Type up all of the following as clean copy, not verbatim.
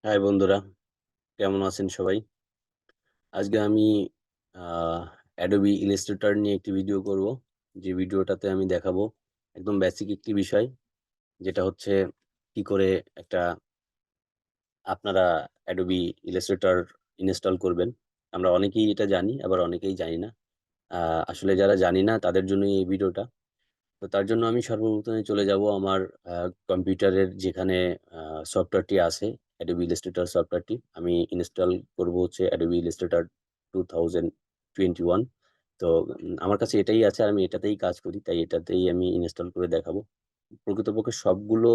High বন্ধুরা, কেমন আছেন সবাই? আজকে আমি অ্যাডোবি ইলাস্ট্রেটর নিয়ে একটি ভিডিও করব। যে ভিডিওটাতে আমি দেখাবো একদম বেসিক একটি বিষয়, যেটা হচ্ছে কি করে একটা আপনারা অ্যাডোবি ইলাস্ট্রেটর ইনস্টল করবেন। আমরা অনেকেই এটা জানি, আবার অনেকেই জানি না। আসলে যারা জানি না তাদের জন্যই এই ভিডিওটা। তো তার জন্য আমি সর্বপ্রথমে চলে যাব আমার কম্পিউটারের যেখানে সফটওয়্যারটি আছে, অ্যাডোবি ইলাস্ট্রেটর সফটওয়্যারটি আমি ইনস্টল করব হচ্ছে অ্যাডোবি ইলাস্ট্রেটর 2021। তো আমার কাছে এটাই আছে, আর আমি এটাতেই কাজ করি, তাই এটাতেই আমি ইনস্টল করে দেখাবো। প্রকৃতপক্ষে সবগুলো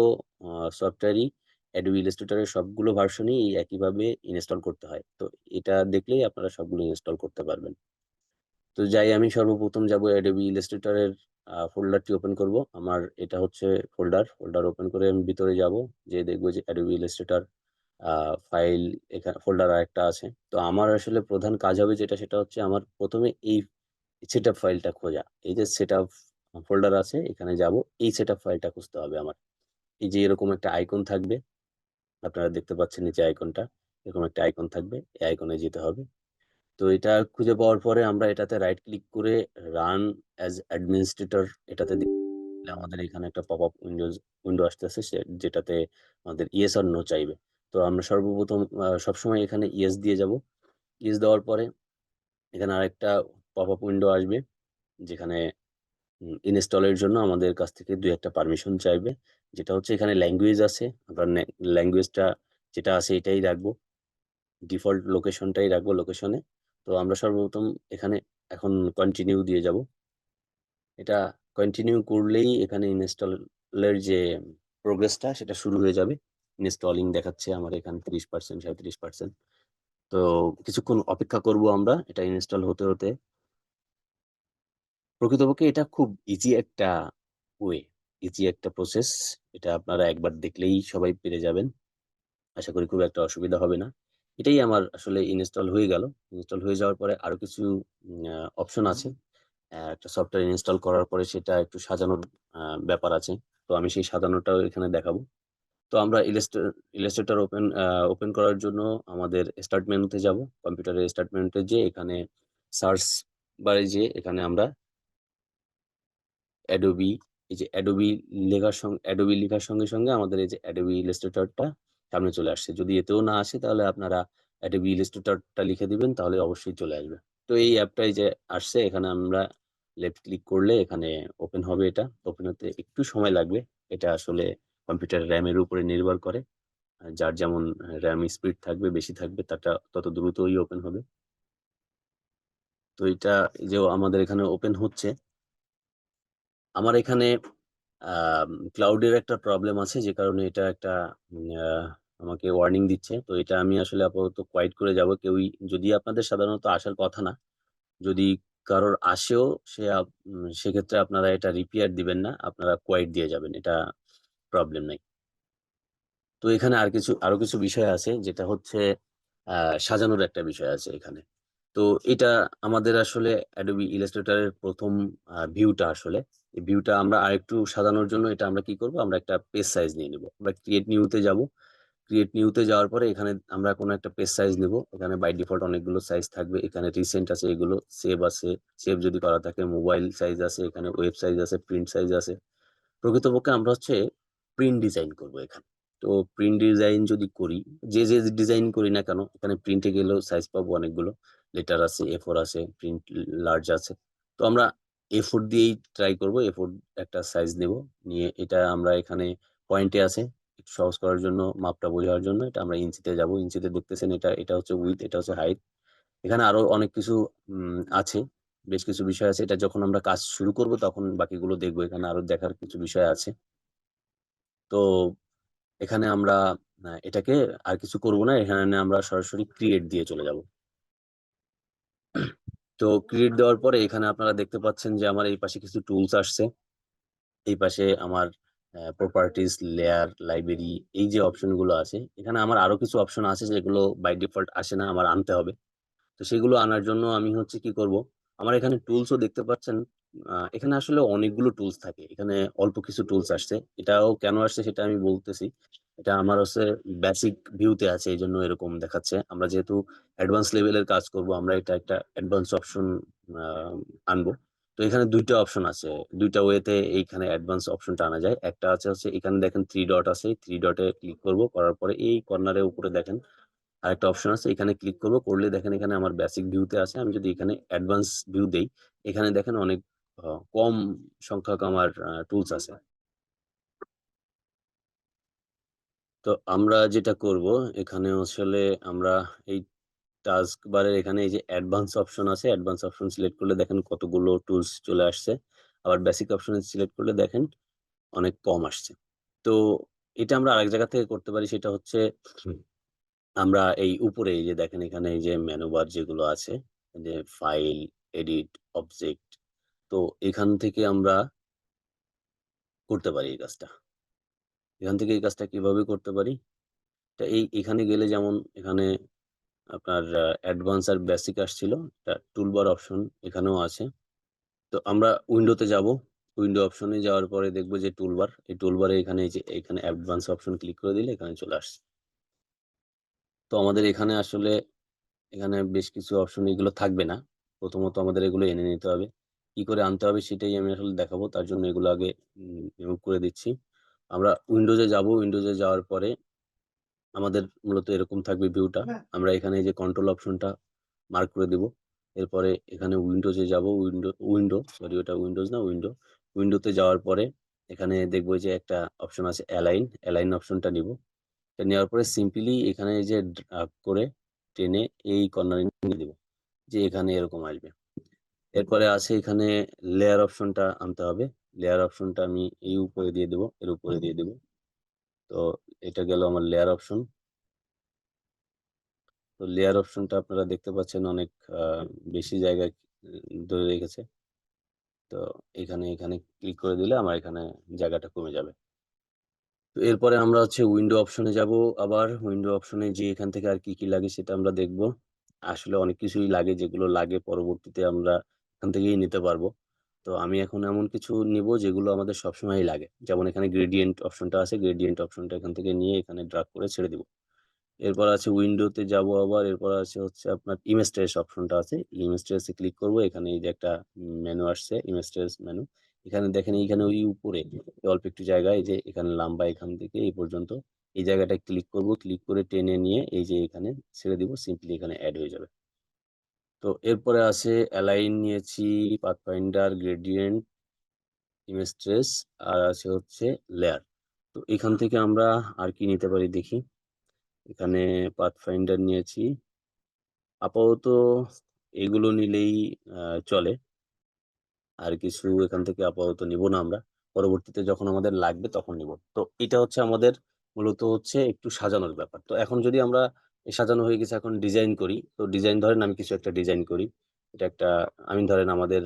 সফটওয়্যারই অ্যাডোবি ইলাস্ট্রেটরের সবগুলো ভার্সনই এই একইভাবে ইনস্টল করতে হয়। তো এটা দেখলেই আপনারা সবগুলো ইনস্টল করতে পারবেন। তো যাই, আমি সর্বপ্রথম যাব অ্যাডোবি ইলাস্ট্রেটরের ফোল্ডারটি ওপেন করব। আমার এটা হচ্ছে ফোল্ডার ওপেন করে আমি ভিতরে যাব, যে দেখবো যে অ্যাডোবি ইলাস্ট্রেটর ফাইল এখানে ফোল্ডার আরেকটা আছে। তো আমার আসলে প্রধান কাজ হবে যেটা, সেটা হচ্ছে আমার প্রথমে এই সেটআপ ফাইলটা খোঁজা। এই যে সেটআপ ফোল্ডার আছে, এখানে যাব, এই সেটআপ ফাইলটা খুঁজতে হবে আমার। এই যে এরকম একটা আইকন থাকবে, আপনারা দেখতে পাচ্ছেন নিচে আইকনটা, এরকম একটা আইকন থাকবে, এই আইকনে যেতে হবে। তো এটা খুঁজে পাওয়ার পরে আমরা এটাতে রাইট ক্লিক করে রান অ্যাজ অ্যাডমিনিস্ট্রেটর এটাতে দিলে আমাদের এখানে একটা পপ আপ উইন্ডো আসতেছে, যেটাতে আমাদের ইয়েস আর নো চাইবে। তো আমরা সর্বপ্রথম সবসময় এখানে ইয়েস দিয়ে যাব। ইয়েস দেওয়ার পরে এখানে আরেকটা পপ আপ উইন্ডো আসবে, যেখানে ইনস্টলের জন্য আমাদের কাছ থেকে দুই একটা পারমিশন চাইবে। যেটা হচ্ছে এখানে ল্যাঙ্গুয়েজ আছে, আমরা ল্যাঙ্গুয়েজটা যেটা আছে এটাই রাখবো, ডিফল্ট লোকেশনটাই রাখবো লোকেশনে। তো আমরা সর্বপ্রথম এখানে এখন কন্টিনিউ দিয়ে যাব। এটা কন্টিনিউ করলেই এখানে ইনস্টলের যে প্রোগ্রেসটা সেটা শুরু হয়ে যাবে। ইনস্টলিং দেখাচ্ছে আমার এখানে 30%, 37%। তো কিছুক্ষণ অপেক্ষা করব আমরা এটা ইনস্টল হতে হতে। প্রকৃতপক্ষে এটা খুব ইজি একটা ওয়ে, ইজি একটা প্রসেস। এটা আপনারা একবার দেখলেই সবাই পেরে যাবেন। আশা করি খুব একটা অসুবিধা হবে না। এটাই আমার আসলে ইনস্টল হয়ে গেল। ইনস্টল হয়ে যাওয়ার পরে আরো কিছু অপশন আছে। একটা সফটওয়্যার ইনস্টল করার পরে সেটা একটু সাজানোর ব্যাপার আছে। তো আমি সেই সাজানোটাও এখানে দেখাবো। তো আমরা ইলাস্ট্রেটর ওপেন করার জন্য আমাদের স্টার্ট মেনুতে যাব। কম্পিউটারের স্টার্ট মেনুতে যেয়ে এখানে সার্চ বারে যেয়ে এখানে আমরা অ্যাডোবি, এই যে অ্যাডোবি লেখার সঙ্গে সঙ্গে আমাদের এই যে অ্যাডোবি ইলাস্ট্রেটরটা সামনে চলে আসছে। যদি এতেও না আসে তাহলে আপনারা অ্যাডোবি ইলাস্ট্রেটরটা লিখে দিবেন, তাহলে অবশ্যই চলে আসবে। তো এই অ্যাপটাই যে আসছে, এখানে আমরা লেফট ক্লিক করলে এখানে ওপেন হবে। এটা ওপেন হতে একটু সময় লাগবে। এটা আসলে কম্পিউটার র্যামের উপরে নির্ভর করে। যার যেমন র্যাম স্পিড থাকবে, বেশি থাকবে, তাটা তত দ্রুতই ওপেন হবে। তো এটা এই যে আমাদের এখানে ওপেন হচ্ছে। আমার এখানে ক্লাউডের একটা প্রবলেম আছে, যে কারণে এটা একটা আমাকে ওয়ার্নিং দিচ্ছে। তো এটা আমি আসলে আপাতত কোয়াইট করে যাব। কেউই, যদি আপনাদের সাধারণত আসার কথা না, যদি কারোর আসেও সেক্ষেত্রে আপনারা এটা রিপেয়ার দিবেন না, আপনারা কোয়াইট দিয়ে যাবেন, এটা প্রবলেম নাই। তো এখানে আরো কিছু বিষয় আছে, যেটা হচ্ছে সাজানোর একটা বিষয় আছে এখানে। তো এটা আমাদের আসলে অ্যাডোবি ইলাস্ট্রেটরের প্রথম ভিউটা আসলে। এই ভিউটা আমরা আরেকটু সাজানোর জন্য এটা আমরা কি করব, আমরা একটা পেজ সাইজ নিয়ে নিব। আমরা ক্রিয়েট নিউতে যাব। ক্রিয়েট নিউতে যাওয়ার পরে এখানে আমরা কোনো একটা পেজ সাইজ নেব। এখানে বাই ডিফল্ট অনেকগুলো সাইজ থাকবে। এখানে রিসেন্ট আছে, এগুলো সেভ আছে, সেভ যদি করা থাকে। মোবাইল সাইজ আছে, এখানে ওয়েব সাইজ আছে, প্রিন্ট সাইজ আছে। প্রকৃতপক্ষে আমরা হচ্ছে প্রিন্ট ডিজাইন করব এখানে। তো প্রিন্ট ডিজাইন যদি করি, যে যে ডিজাইন করি না কেন, এখানে প্রিন্টে গেলেও সাইজ পাবো অনেকগুলো। লেটার আছে, এ4 আছে, প্রিন্ট লার্জ আছে। তো আমরা এ4 দিয়েই ট্রাই করব। এ4 একটা সাইজ নেব, নিয়ে এটা আমরা এখানে পয়েন্টে আছে, একটু সহজ করার জন্য মাপটা বোঝার জন্য এটা আমরা ইঞ্চিতে যাব। ইঞ্চিতে দেখতেছেন, এটা এটা হচ্ছে উইথ, এটা হচ্ছে হাইট। এখানে আরো অনেক কিছু আছে, বেশ কিছু বিষয় আছে। এটা যখন আমরা কাজ শুরু করব তখন বাকিগুলো দেখবো। এখানে আরো দেখার কিছু বিষয় আছে। তো এখানে আমরা এটাকে আর কিছু করব না, এখানে আমরা সরাসরি ক্রিয়েট দিয়ে চলে যাব। তো ক্রিয়েট দেওয়ার পরে এখানে আপনারা দেখতে পাচ্ছেন যে আমার এই পাশে কিছু টুলস আসছে। এই পাশে আমার প্রপার্টিস, লেয়ার, লাইব্রেরি, এই যে অপশনগুলো আছে, এখানে আমার আরো কিছু অপশন আছে যেগুলো বাই ডিফল্ট আসে না, আমার আনতে হবে। তো সেগুলো আনার জন্য আমি হচ্ছে কি করব, আমার এখানে টুলসও দেখতে পাচ্ছেন। এখানে আসলে অনেকগুলো টুলস থাকে। এখানে অল্প কিছু টুলস আসছে। এটাও কেন আসছে সেটা আমি বলতেছি। এটা আমার হচ্ছে বেসিক ভিউতে আছে এইজন্য এরকম দেখাচ্ছে। আমরা যেহেতু অ্যাডভান্স লেভেলের কাজ করব, আমরা এটা একটা অ্যাডভান্স অপশন আ আনবো। তো এখানে ২ টা অপশন আছে। ২ টা ওয়েতে এইখানে অ্যাডভান্স অপশনটা আনা যায়। একটা হচ্ছে এখানে দেখেন 3 ডট আছে। 3 ডটে ক্লিক করব। করার পরে এই কর্নারের উপরে দেখেন আরেকটা অপশন আছে। এখানে ক্লিক করব। করলে দেখেন এখানে আমার বেসিক ভিউতে আছে। আমি যদি এখানে অ্যাডভান্স ভিউ দেই, এখানে দেখেন অনেক কম সংখ্যক আমার টুলস আছে। তো আমরা যেটা করব এখানে আসলে আমরা এই টাস্ক বারের এখানে এই যে অ্যাডভান্স অপশন আছে, অ্যাডভান্স অপশন সিলেক্ট করলে দেখেন কতগুলো টুলস চলে আসছে। আবার বেসিক অপশনে সিলেক্ট করলে দেখেন অনেক কম আসছে। তো এটা আমরা আরেক জায়গা থেকে করতে পারি সেটা হচ্ছে আমরা এই উপরে এই যে দেখেন এখানে এই যে মেনু বার যেগুলো আছে, যে ফাইল, এডিট, অবজেক্ট, তো এখান থেকে আমরা করতে পারি এই কাজটা। এখান থেকে এই কাজটা কিভাবে করতে পারি? তা এখানে গেলে যেমন এখানে আপনার অ্যাডভান্স আর বেসিক আসছিল। এটা টুলবার অপশন এখানেও আছে। তো আমরা উইন্ডোতে যাব। উইন্ডো অপশনে যাওয়ার পরে দেখব যে টুলবার। এই টুলবারে এখানে এই যে এখানে অ্যাডভান্স অপশন ক্লিক করে দিলে এখানে চলে আসছে। তো আমাদের এখানে আসলে এখানে বেশ কিছু অপশন এগুলো থাকবে না। প্রথমত আমাদের এগুলো এনে নিতে হবে। কি করে আনতে হবে সেটাই আমি আসলে দেখাবো। তার জন্য এগুলো আগে রিমুভ করে দিচ্ছি। আমরা উইন্ডোজে যাব। উইন্ডোজে যাওয়ার পরে আমাদের মূলত এরকম থাকবে ভিউটা। আমরা এখানে এই যে কন্ট্রোল অপশনটা মার্ক করে দিব। এরপরে এখানে উইন্ডোজে যাব। সরি ওটা উইন্ডোজ না উইন্ডো। উইন্ডোতে যাওয়ার পরে এখানে দেখব যে একটা অপশন আছে অ্যালাইন। অ্যালাইন অপশনটা নিব। এটা নেওয়ার পরে সিম্পলি এখানে এই যে ড্রাগ করে টেনে এই কর্নারে নিয়ে দিব। যে এখানে এরকম আসবে। এরপরে আছে এখানে লেয়ার অপশনটা আনতে হবে। লেয়ার অপশনটা আমি এই উপরে দিয়ে দেব, এর উপরে দিয়ে দেব। তো এটা গেল আমার লেয়ার অপশন। তো লেয়ার অপশনটা আপনারা দেখতে পাচ্ছেন অনেক আ বেশি জায়গায় ধরে রেখেছে। তো এখানে ক্লিক করে দিলে আমার এখানে জায়গাটা কমে যাবে। তো এরপরে আমরা হচ্ছে উইন্ডো অপশনে যাব। আবার উইন্ডো অপশনে যেয়ে এখান থেকে আর কি লাগে সেটা আমরা দেখব। আসলে অনেক কিছুই লাগে যেগুলো লাগে পরবর্তীতে আমরা এখান থেকেই নিতে পারবো। তো আমি এখন এমন কিছু নিবো যেগুলো আমাদের সবসময়ই লাগে। যেমন এখানে গ্রেডিয়েন্ট অপশনটা আছে। গ্রেডিয়েন্ট অপশনটা এখান থেকে নিয়ে এখানে ড্রাগ করে ছেড়ে দিব। এরপর আছে উইন্ডোতে যাব আবার। এরপর আছে হচ্ছে আপনার ইমেজ ট্রেস অপশনটা আছে। ইমেজ ট্রেস এ ক্লিক করব। এখানে এই যে একটা মেনু আসছে ইমেজ ট্রেস মেনু। এখানে দেখেন এইখানে ওই উপরে অল্প একটু জায়গা এই যে এখানে লম্বা এখান থেকে এই পর্যন্ত এই জায়গাটায় ক্লিক করব। ক্লিক করে টেনে নিয়ে এই যে এখানে ছেড়ে দিব। সিম্পলি এখানে এড হয়ে যাবে। তো এরপরে আছে অ্যালাইন নিয়েছি, pathfinder, gradient, image trace her আছে হচ্ছে লেয়ার। তো এখান থেকে আমরা আর কি নিতে পারি দেখি। এখানে পাথফাইন্ডার নিয়েছি। আপাতত এগুলো নিলেই চলে। আর কিছু এখান থেকে আপাতত নিব না আমরা। পরবর্তীতে যখন আমাদের লাগবে তখন নিব। তো এটা হচ্ছে আমাদের মূলত হচ্ছে একটু সাজানোর ব্যাপার। তো এখন যদি আমরা সাজানো হয়ে গেছে এখন ডিজাইন করি। তো ডিজাইন ধরেন আমি কিছু একটা ডিজাইন করি। এটা একটা আমি ধরেন আমাদের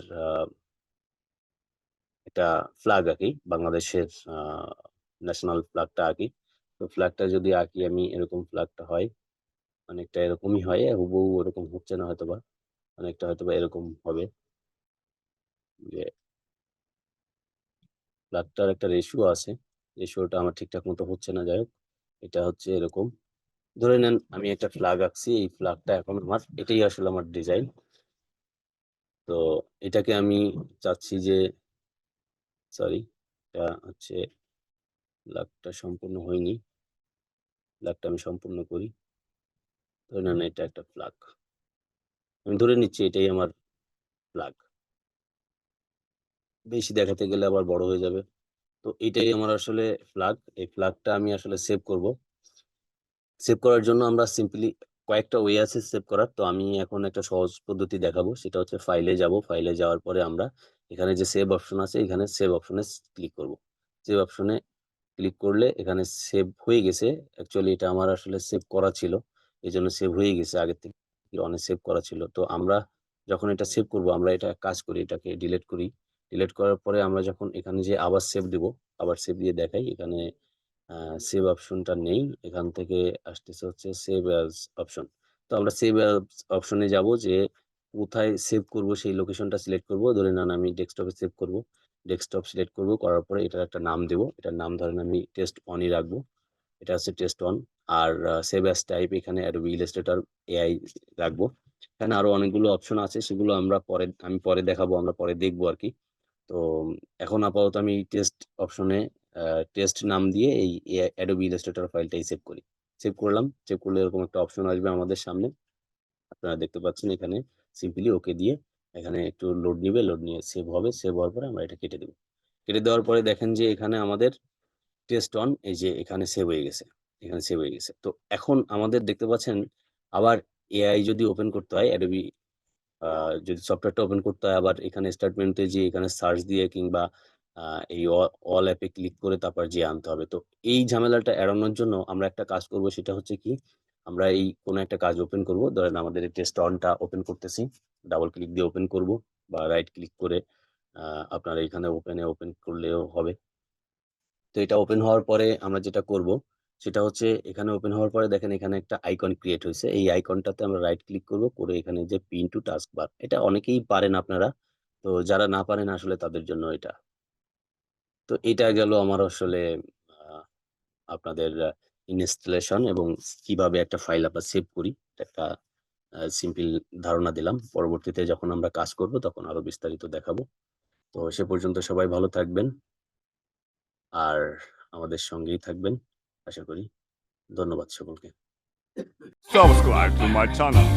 একটা ফ্ল্যাগ আঁকি। বাংলাদেশের ন্যাশনাল ফ্ল্যাগটা আঁকি। তো ফ্ল্যাগটা যদি আঁকি আমি এরকম ফ্ল্যাগটা হয়। অনেকটা এরকমই হয়। হুবহু ওরকম হচ্ছে না হয়তোবা। অনেকটা হয়তোবা এরকম হবে যে ফ্ল্যাগটার একটা রেশিও আছে। রেশিওটা আমার ঠিকঠাক মতো হচ্ছে না। যাই হোক, এটা হচ্ছে এরকম। ধরে নেন আমি একটা ফ্ল্যাগ আঁকছি। এই ফ্ল্যাগটা এখন আমার এটাই আসলে আমার ডিজাইন। তো এটাকে আমি চাচ্ছি যে সরি এটা হচ্ছে ফ্ল্যাগটা সম্পূর্ণ হয়নি। ফ্ল্যাগটা আমি সম্পূর্ণ করি। ধরে নেন এটা একটা ফ্ল্যাগ। আমি ধরে নিচ্ছি এটাই আমার ফ্ল্যাগ। বেশি দেখাতে গেলে আবার বড় হয়ে যাবে। তো এটাই আমার আসলে ফ্ল্যাগ। এই ফ্ল্যাগটা আমি আসলে সেভ করব। সেভ করার জন্য আমরা সিম্পলি কয়েকটা ওয়ে আছে সেভ করার। তো আমি এখন একটা সহজ পদ্ধতি দেখাবো। সেটা হচ্ছে ফাইলে যাব। ফাইলে যাওয়ার পরে আমরা এখানে যে সেভ অপশন আছে এখানে সেভ অপশনে ক্লিক করব। সেভ অপশনে ক্লিক করলে এখানে সেভ হয়ে গেছে। অ্যাকচুয়ালি এটা আমার আসলে সেভ করা ছিল। এজন্য সেভ হয়ে গেছে। আগের থেকে অনেক সেভ করা ছিল। তো আমরা যখন এটা সেভ করব আমরা এটা কাজ করি এটাকে ডিলিট করি। ডিলিট করার পরে আমরা যখন এখানে যেয়ে আবার সেভ দিব, আবার সেভ দিয়ে দেখাই এখানে সেভ অপশনটা নেই। এখান থেকে আসতেছে হচ্ছে সেভ অ্যাজ অপশন। তো আমরা সেভ অ্যাজ অপশনে যাব যে কোথায় সেভ করব সেই লোকেশনটা সিলেক্ট করব। ধরে নেন আমি ডেস্কটপে সেভ করব। ডেস্কটপ সিলেক্ট করব, করার পরে এটার একটা নাম দেব। এটার নাম ধরেন আমি টেস্ট অনই রাখবো। এটা হচ্ছে টেস্ট অন। আর সেভ অ্যাজ টাইপ এখানে অ্যাডোবি ইলাস্ট্রেটর এআই রাখবো। এখানে আরো অনেকগুলো অপশন আছে, সেগুলো আমি পরে দেখাবো, আমরা পরে দেখবো আর কি। তো এখন আপাতত আমি টেস্ট অপশনে টেস্ট নাম দিয়ে এই অ্যাডোবি ইলাস্ট্রেটর ফাইলটাই সেভ করি। সেভ করলাম। সেভ করলে এরকম একটা অপশন আসবে আমাদের সামনে, আপনারা দেখতে পাচ্ছেন এখানে। সিম্পলি ওকে দিয়ে এখানে একটু লোড নিবে, লোড নিয়ে সেভ হবে। সেভ হওয়ার পরে আমরা এটা কেটে দেবো। কেটে দেওয়ার পরে দেখেন যে এখানে আমাদের টেস্ট অন এই যে এখানে সেভ হয়ে গেছে। এখানে সেভ হয়ে গেছে। তো এখন আমাদের দেখতে পাচ্ছেন আবার এআই যদি ওপেন করতে হয়, অ্যাডোবি যদি সফটওয়্যারটা ওপেন করতে হয়, আবার এখানে স্টার্ট মেনুতে যেয়ে এখানে সার্চ দিয়ে কিংবা এই অল অ্যাপে ক্লিক করে তারপর যেয়ে আনতে হবে। তো এই ঝামেলাটা এড়ানোর জন্য আমরা একটা কাজ করব, সেটা হচ্ছে কি, আমরা এই কোনো একটা কাজ ওপেন করব। ধরেন আমাদের এই টেস্ট অনটা ওপেন করতেছি, ডাবল ক্লিক দিয়ে ওপেন করব বা রাইট ক্লিক করে আপনারা এখানে ওপেন করলেও হবে। তো এটা ওপেন হওয়ার পরে আমরা যেটা করব সেটা হচ্ছে, এখানে ওপেন হওয়ার পরে দেখেন এখানে একটা আইকন ক্রিয়েট হয়েছে। এই আইকনটাতে আমরা রাইট ক্লিক করব, করে এখানে যে পিন টু টাস্ক বার, এটা অনেকেই পারেন আপনারা। তো যারা না পারেন আসলে তাদের জন্য এটা। তো এটা গেল আমার আসলে আহ, আপনাদের ইনস্টলেশন এবং কিভাবে একটা ফাইল আমরা সেভ করি, একটা সিম্পল ধারণা দিলাম। পরবর্তীতে যখন আমরা কাজ করব তখন আরো বিস্তারিত দেখাবো। তো সে পর্যন্ত সবাই ভালো থাকবেন আর আমাদের সঙ্গেই থাকবেন আশা করি। ধন্যবাদ সকলকে। Subscribe to my channel.